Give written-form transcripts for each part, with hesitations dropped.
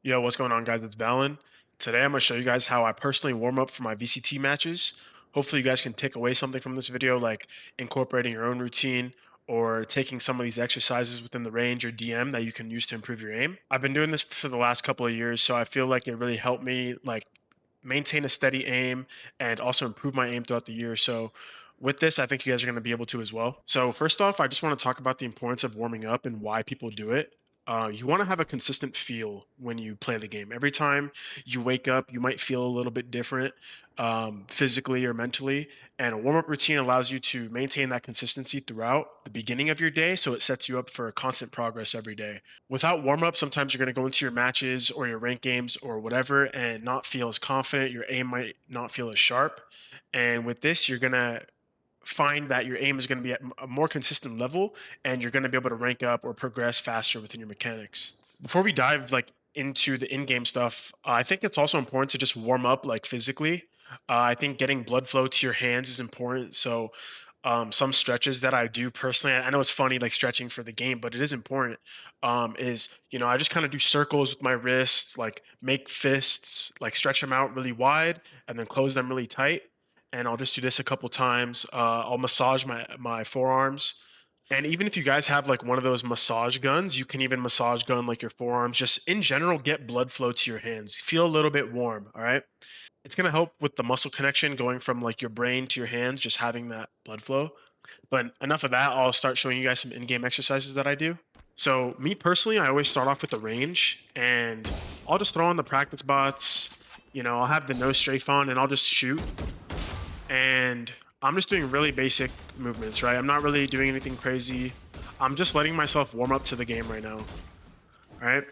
Yo, what's going on, guys? It's Valyn. Today, I'm going to show you guys how I personally warm up for my VCT matches. Hopefully, you guys can take away something from this video, like incorporating your own routine or taking some of these exercises within the range or DM that you can use to improve your aim. I've been doing this for the last couple of years, so I feel like it really helped me maintain a steady aim and also improve my aim throughout the year. So with this, I think you guys are going to be able to as well. So first off, I just want to talk about the importance of warming up and why people do it. You want to have a consistent feel when you play the game. Every time you wake up, you might feel a little bit different physically or mentally. And a warm up routine allows you to maintain that consistency throughout the beginning of your day. So it sets you up for constant progress every day. Without warm up, sometimes you're going to go into your matches or your rank games or whatever and not feel as confident. Your aim might not feel as sharp. And with this, you're going to find that your aim is going to be at a more consistent level and you're going to be able to rank up or progress faster within your mechanics. Before we dive into the in-game stuff, I think it's also important to just warm up physically. I think getting blood flow to your hands is important. So some stretches that I do personally, I know it's funny like stretching for the game, but it is important. Is I just kind of do circles with my wrists, like make fists, like stretch them out really wide and then close them really tight, and I'll just do this a couple times. I'll massage my forearms. And even if you guys have like one of those massage guns, you can even massage gun like your forearms. Just in general, get blood flow to your hands. Feel a little bit warm, all right? It's gonna help with the muscle connection going from like your brain to your hands, just having that blood flow. But enough of that, I'll start showing you guys some in-game exercises that I do. So me personally, I always start off with the range and I'll just throw on the practice bots. I'll have the no strafe on and I'll just shoot, and I'm just doing really basic movements, right? I'm not really doing anything crazy. I'm just letting myself warm up to the game right now, right?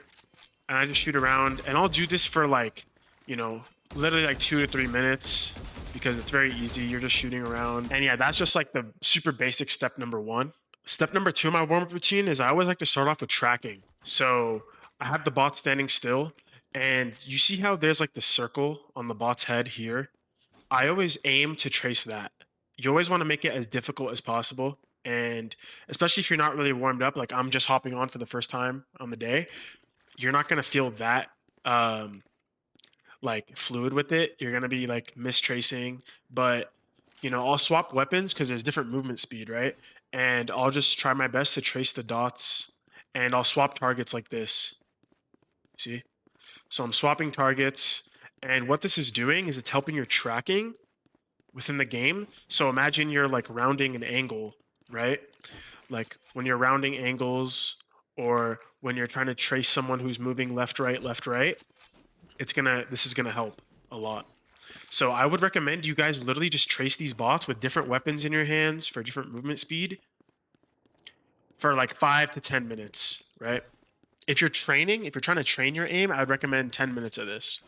And I just shoot around, and I'll do this for literally like 2 to 3 minutes because it's very easy. You're just shooting around. And yeah, that's just like the super basic step number one. Step number two in my warm-up routine is I always like to start off with tracking. So I have the bot standing still, and you see how there's like the circle on the bot's head here? I always aim to trace that. You always want to make it as difficult as possible. And especially if you're not really warmed up, like I'm just hopping on for the first time on the day, you're not going to feel that fluid with it. You're going to be like mistracing. But, I'll swap weapons because there's different movement speed, right? And I'll just try my best to trace the dots, and I'll swap targets like this. See? So I'm swapping targets. And what this is doing is it's helping your tracking within the game. So imagine you're like rounding an angle, right? Like when you're rounding angles or when you're trying to trace someone who's moving left, right, this is gonna help a lot. So I would recommend you guys literally just trace these bots with different weapons in your hands for different movement speed for like 5 to 10 minutes, right? If you're trying to train your aim, I would recommend 10 minutes of this.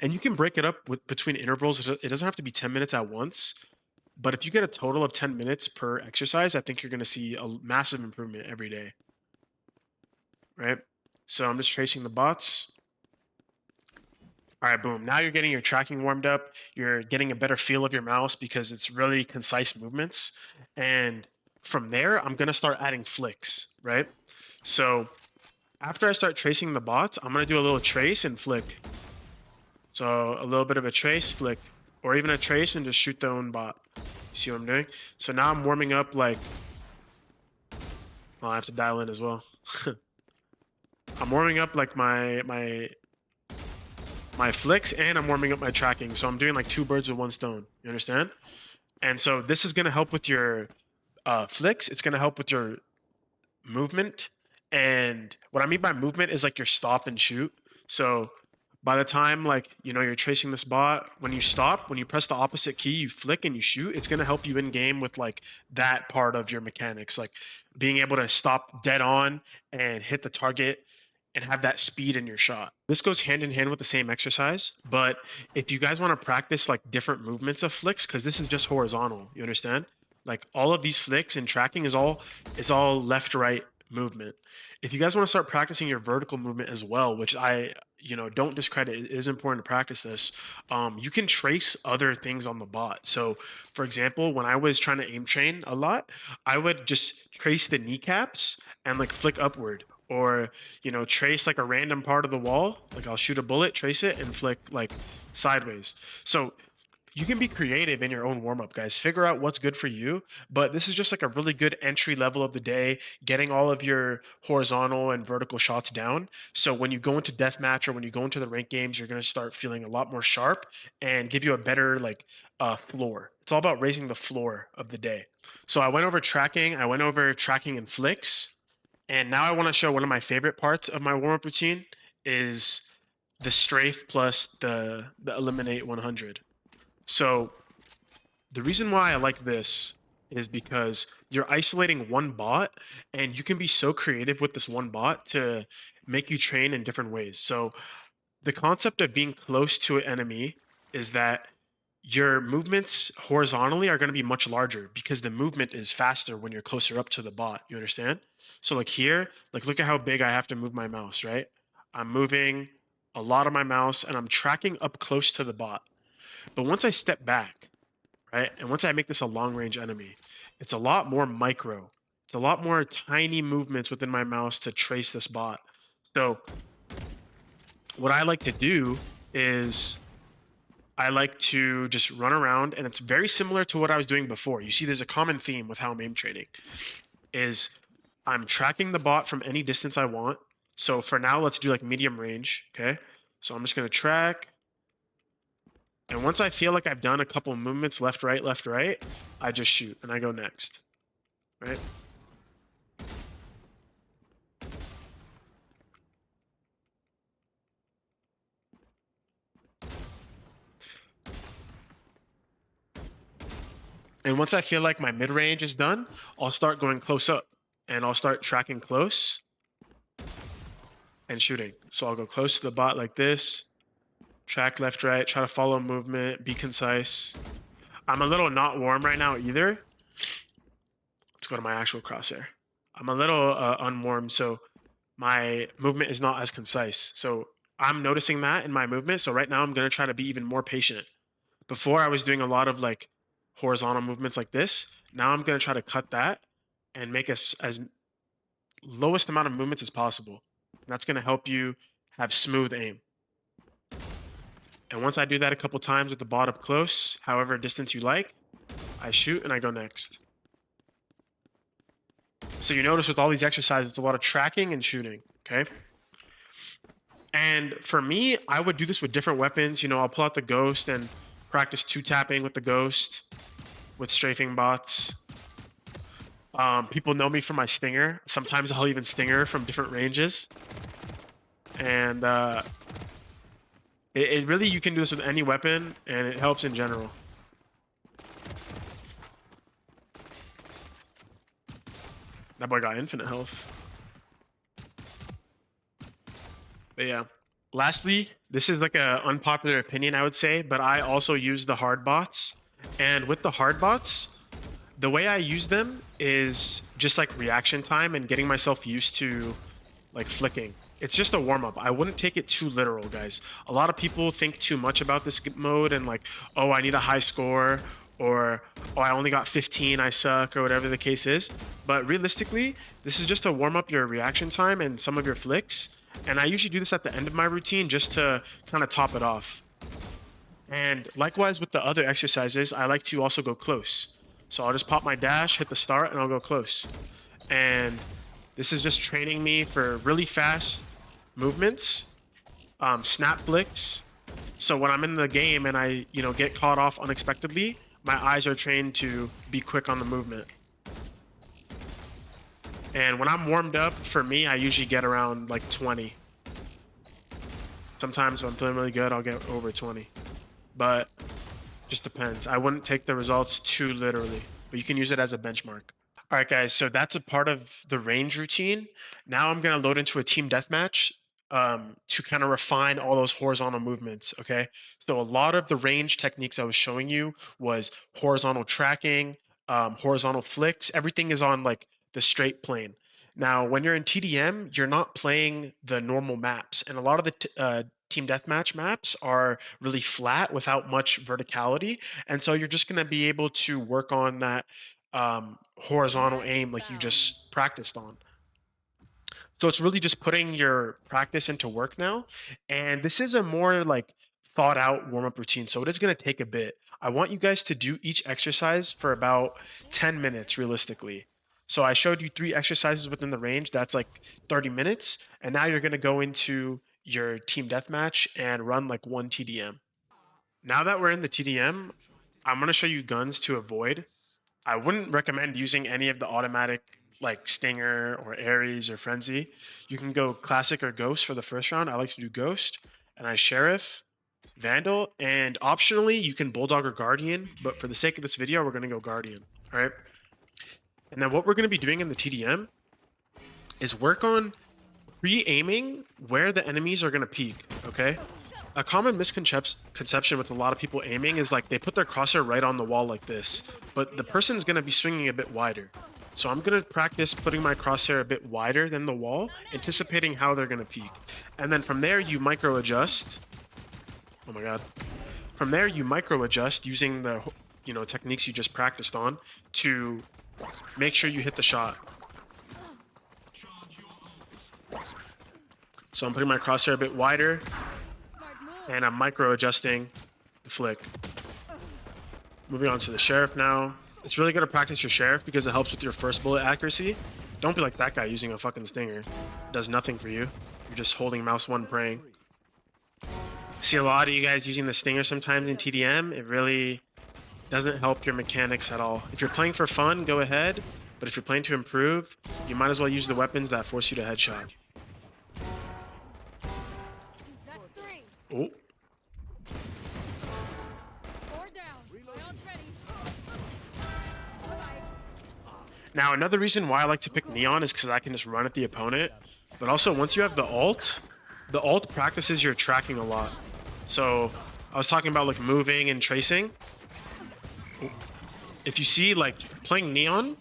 And you can break it up between intervals. It doesn't have to be 10 minutes at once. But if you get a total of 10 minutes per exercise, I think you're going to see a massive improvement every day. Right? So I'm just tracing the bots. All right, boom. Now you're getting your tracking warmed up. You're getting a better feel of your mouse because it's really concise movements. And from there, I'm going to start adding flicks, right? So after I start tracing the bots, I'm going to do a little trace and flick. So a little bit of a trace, flick, or even a trace and just shoot the own bot. You see what I'm doing? So now I'm warming up I have to dial in as well. I'm warming up like my flicks, and I'm warming up my tracking. So I'm doing like two birds with one stone. You understand? And so this is gonna help with your flicks. It's gonna help with your movement. And what I mean by movement is like your stop and shoot. So by the time you're tracing this bot, when you stop, when you press the opposite key, you flick and you shoot, it's going to help you in game with that part of your mechanics, like being able to stop dead on and hit the target and have that speed in your shot. This goes hand in hand with the same exercise, but if you guys want to practice different movements of flicks, because this is just horizontal, you understand? Like all of these flicks and tracking is all left right movement. If you guys want to start practicing your vertical movement as well, which I don't discredit, it is important to practice this. You can trace other things on the bot. So for example, when I was trying to aim train a lot, I would just trace the kneecaps and flick upward, or trace like a random part of the wall. Like I'll shoot a bullet, trace it, and flick like sideways. So you can be creative in your own warm up, guys. Figure out what's good for you. But this is just like a really good entry level of the day, getting all of your horizontal and vertical shots down. So when you go into deathmatch or when you go into the rank games, you're going to start feeling a lot more sharp and give you a better floor. It's all about raising the floor of the day. So I went over tracking. I went over tracking and flicks. And now I want to show one of my favorite parts of my warm up routine is the strafe plus the eliminate 100. So the reason why I like this is because you're isolating one bot and you can be so creative with this one bot to make you train in different ways. So the concept of being close to an enemy is that your movements horizontally are going to be much larger because the movement is faster when you're closer up to the bot. You understand? So like here, like look at how big I have to move my mouse, right? I'm moving a lot of my mouse and I'm tracking up close to the bot. But once I step back, right, and once I make this a long range enemy, it's a lot more micro. It's a lot more tiny movements within my mouse to trace this bot. So what I like to do is I like to just run around, and it's very similar to what I was doing before. You see there's a common theme with how I'm aim training is I'm tracking the bot from any distance I want. So for now, let's do like medium range, okay? So I'm just gonna track, and once I feel like I've done a couple movements left, right, I just shoot and I go next, right? And once I feel like my mid range is done, I'll start going close up and I'll start tracking close and shooting. So I'll go close to the bot like this, track left, right, try to follow movement, be concise. I'm a little not warm right now either. Let's go to my actual crosshair. I'm a little unwarm, so my movement is not as concise. So I'm noticing that in my movement. So right now I'm going to try to be even more patient. Before I was doing a lot of like horizontal movements like this. Now I'm going to try to cut that and make as lowest amount of movements as possible. And that's going to help you have smooth aim. And once I do that a couple times with the bot up close, however distance you like, I shoot and I go next. So you notice with all these exercises, it's a lot of tracking and shooting, okay? And for me, I would do this with different weapons. I'll pull out the Ghost and practice two-tapping with the Ghost, with strafing bots. People know me for my stinger. Sometimes I'll even stinger from different ranges. And it really, you can do this with any weapon, and it helps in general. That boy got infinite health. But yeah. Lastly, this is like an unpopular opinion, I would say, but I also use the hard bots. And with the hard bots, the way I use them is just like reaction time and getting myself used to like flicking. It's just a warm up. I wouldn't take it too literal, guys. A lot of people think too much about this mode and like, oh, I need a high score, or oh, I only got 15, I suck, or whatever the case is. But realistically, this is just to warm up your reaction time and some of your flicks. And I usually do this at the end of my routine just to kind of top it off. And likewise with the other exercises, I like to also go close. So I'll just pop my dash, hit the start, and I'll go close. And this is just training me for really fast movements, snap flicks. So when I'm in the game and I, get caught off unexpectedly, my eyes are trained to be quick on the movement. And when I'm warmed up, for me, I usually get around like 20. Sometimes if I'm feeling really good, I'll get over 20. But just depends. I wouldn't take the results too literally, but you can use it as a benchmark. All right, guys, so that's a part of the range routine. Now I'm going to load into a team deathmatch to kind of refine all those horizontal movements, okay? So a lot of the range techniques I was showing you was horizontal tracking, horizontal flicks. Everything is on like the straight plane. Now, when you're in TDM, you're not playing the normal maps, and a lot of the team deathmatch maps are really flat without much verticality, and so you're just going to be able to work on that horizontal aim like you just practiced on. So it's really just putting your practice into work now. And this is a more like thought out warm up routine. So it is going to take a bit. I want you guys to do each exercise for about 10 minutes realistically. So I showed you 3 exercises within the range. That's like 30 minutes. And now you're going to go into your team deathmatch and run like 1 TDM. Now that we're in the TDM, I'm going to show you guns to avoid. I wouldn't recommend using any of the automatic like Stinger or Ares or Frenzy. You can go Classic or Ghost for the first round. I like to do Ghost, and I Sheriff, Vandal, and optionally you can Bulldog or Guardian, but for the sake of this video, we're going to go Guardian, all right? And then what we're going to be doing in the TDM is work on pre-aiming where the enemies are going to peek, okay? A common misconception with a lot of people aiming is like they put their crosshair right on the wall like this, but the person's going to be swinging a bit wider. So I'm going to practice putting my crosshair a bit wider than the wall, anticipating how they're going to peek. And then from there, you micro adjust. Oh my God. From there, you micro adjust using the techniques you just practiced on to make sure you hit the shot. So I'm putting my crosshair a bit wider, and I'm micro adjusting the flick. Moving on to the Sheriff now. It's really good to practice your Sheriff because it helps with your first bullet accuracy. Don't be like that guy using a fucking Stinger. It does nothing for you. You're just holding mouse 1 praying. See a lot of you guys using the Stinger sometimes in TDM. It really doesn't help your mechanics at all. If you're playing for fun, go ahead. But if you're playing to improve, you might as well use the weapons that force you to headshot. Oh. Now, another reason why I like to pick Neon is because I can just run at the opponent. But also, once you have the ult practices your tracking a lot. So, I was talking about like moving and tracing. If you see, like, playing Neon,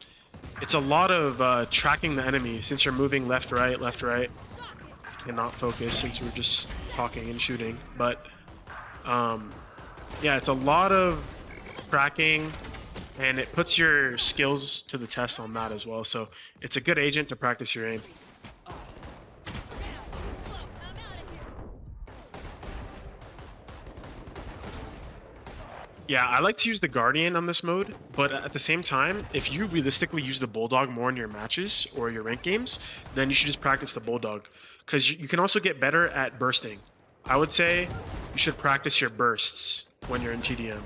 it's a lot of tracking the enemy since you're moving left, right, left, right. I cannot focus since we're just talking and shooting. But, yeah, it's a lot of tracking, and it puts your skills to the test on that as well. So it's a good agent to practice your aim. Yeah, I like to use the Guardian on this mode, but at the same time, if you realistically use the Bulldog more in your matches or your rank games, then you should just practice the Bulldog, because you can also get better at bursting. I would say you should practice your bursts when you're in TDM.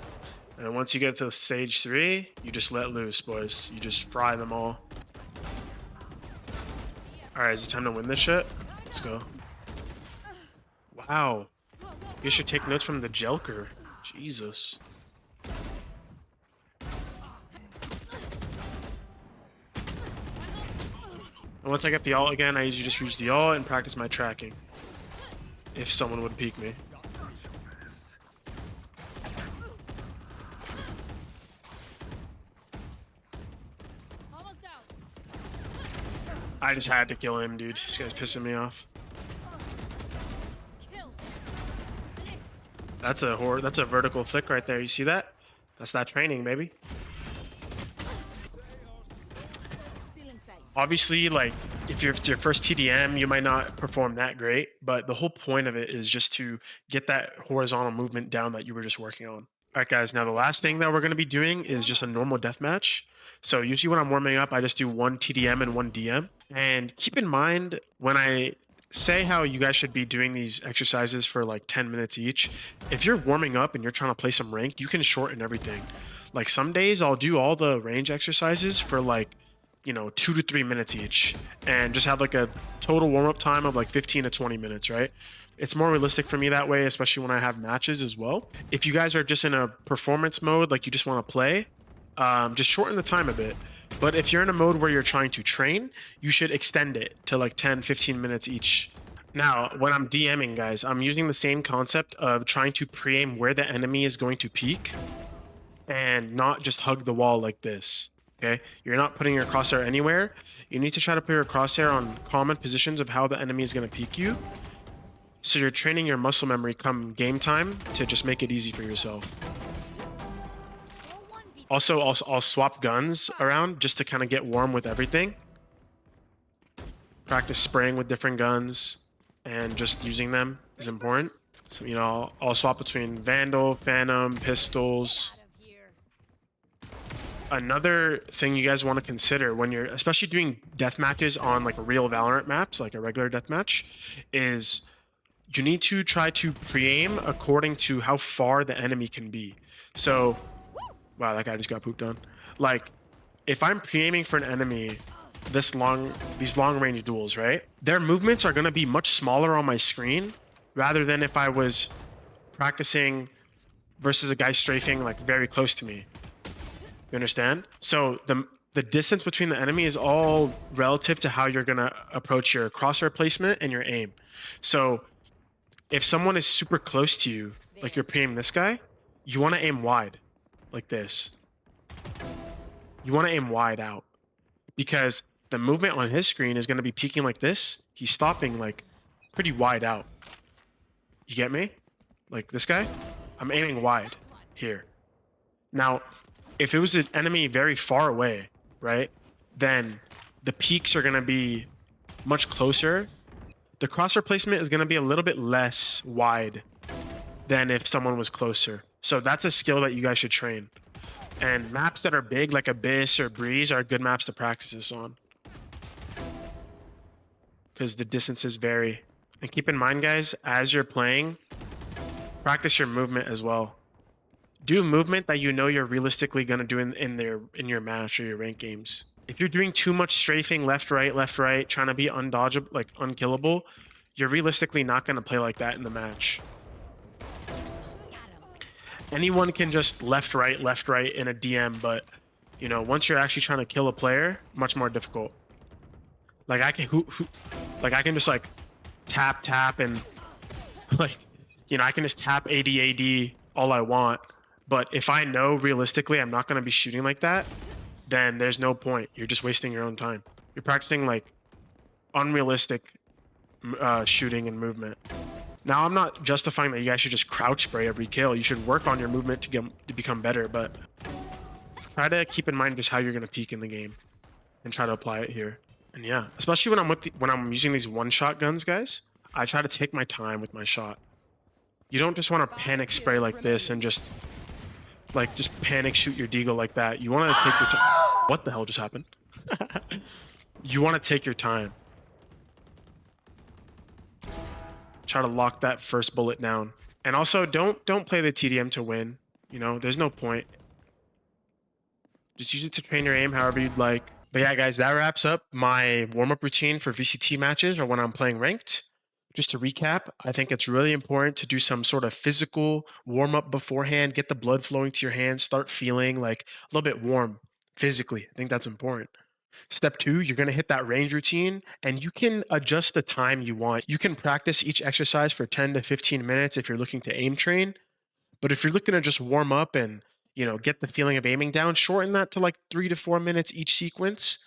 And once you get to stage 3, you just let loose, boys. You just fry them all. Alright, is it time to win this shit? Let's go. Wow. You should take notes from the Jelker. Jesus. And once I get the ult again, I usually just use the ult and practice my tracking. If someone would peek me. I just had to kill him, dude. This guy's pissing me off. That's a vertical flick right there. You see that? That's that training, baby. Obviously, like, if it's your first TDM, you might not perform that great, but the whole point of it is just to get that horizontal movement down that you were just working on. All right, guys, now the last thing that we're going to be doing is just a normal deathmatch. So usually when I'm warming up, I just do 1 TDM and 1 DM. And keep in mind, when I say how you guys should be doing these exercises for like 10 minutes each, if you're warming up and you're trying to play some ranked, you can shorten everything. Like some days I'll do all the range exercises for like, 2 to 3 minutes each, and just have like a total warm-up time of like 15 to 20 minutes, right? It's more realistic for me that way, especially when I have matches as well. If you guys are just in a performance mode, like you just want to play, just shorten the time a bit. But if you're in a mode where you're trying to train, you should extend it to like 10, 15 minutes each. Now, when I'm DMing, guys, I'm using the same concept of trying to pre-aim where the enemy is going to peek and not just hug the wall like this. Okay, you're not putting your crosshair anywhere. You need to try to put your crosshair on common positions of how the enemy is going to peek you. So you're training your muscle memory come game time to just make it easy for yourself. Also, I'll swap guns around just to kind of get warm with everything. practice spraying with different guns and just using them is important. So, you know, I'll swap between Vandal, Phantom, pistols. Another thing you guys want to consider when you're especially doing death matches on like real Valorant maps, like a regular death match, is you need to try to pre-aim according to how far the enemy can be. So, wow, that guy just got pooped on. Like, if I'm pre-aiming for an enemy these long range duels, right? Their movements are going to be much smaller on my screen rather than if I was practicing versus a guy strafing like very close to me. You understand? So the distance between the enemy is all relative to how you're going to approach your crosshair placement and your aim. So if someone is super close to you, like you're pre-aiming this guy, you want to aim wide like this. You want to aim wide out because the movement on his screen is going to be peaking like this. He's stopping like pretty wide out. You get me? Like this guy, I'm aiming wide here. Now, if it was an enemy very far away, right, then the peaks are going to be much closer. The crosshair placement is going to be a little bit less wide than if someone was closer. So that's a skill that you guys should train. And maps that are big, like Abyss or Breeze, are good maps to practice this on. Because the distances vary. And keep in mind, guys, as you're playing, practice your movement as well. Do movement that you know you're realistically going to do in your match or your rank games. If you're doing too much strafing left, right, trying to be undodgeable, like unkillable, you're realistically not going to play like that in the match. Anyone can just left, right in a DM, but you know, once you're actually trying to kill a player, much more difficult. Like I can just like tap and like, you know, I can just tap AD all I want. But if I know realistically I'm not going to be shooting like that, then there's no point. You're just wasting your own time. You're practicing like unrealistic shooting and movement. Now, I'm not justifying that you guys should just crouch spray every kill. You should work on your movement to become better, but try to keep in mind just how you're going to peak in the game and try to apply it here. And yeah, especially when I'm using these one-shot guns, guys, I try to take my time with my shot. You don't just want to panic spray like this and just panic shoot your deagle like that. You want to take your time. What the hell just happened? You want to take your time. Try to lock that first bullet down. And also don't play the TDM to win. You know, there's no point. Just use it to train your aim however you'd like. But yeah, guys, that wraps up my warm-up routine for VCT matches or when I'm playing ranked. Just to recap, I think it's really important to do some sort of physical warm-up beforehand, get the blood flowing to your hands, start feeling like a little bit warm physically. I think that's important. Step 2, you're going to hit that range routine and you can adjust the time you want. You can practice each exercise for 10 to 15 minutes if you're looking to aim train. But if you're looking to just warm up and, you know, get the feeling of aiming down, shorten that to like 3 to 4 minutes each sequence.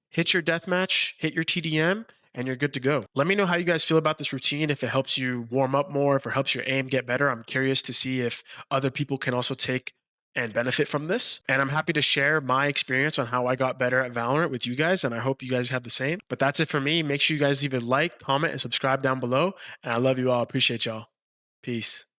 Hit your deathmatch, hit your TDM, and you're good to go. Let me know how you guys feel about this routine, if it helps you warm up more, if it helps your aim get better. I'm curious to see if other people can also take and benefit from this. And I'm happy to share my experience on how I got better at Valorant with you guys, and I hope you guys have the same. But that's it for me. Make sure you guys leave a like, comment, and subscribe down below. And I love you all. Appreciate y'all. Peace.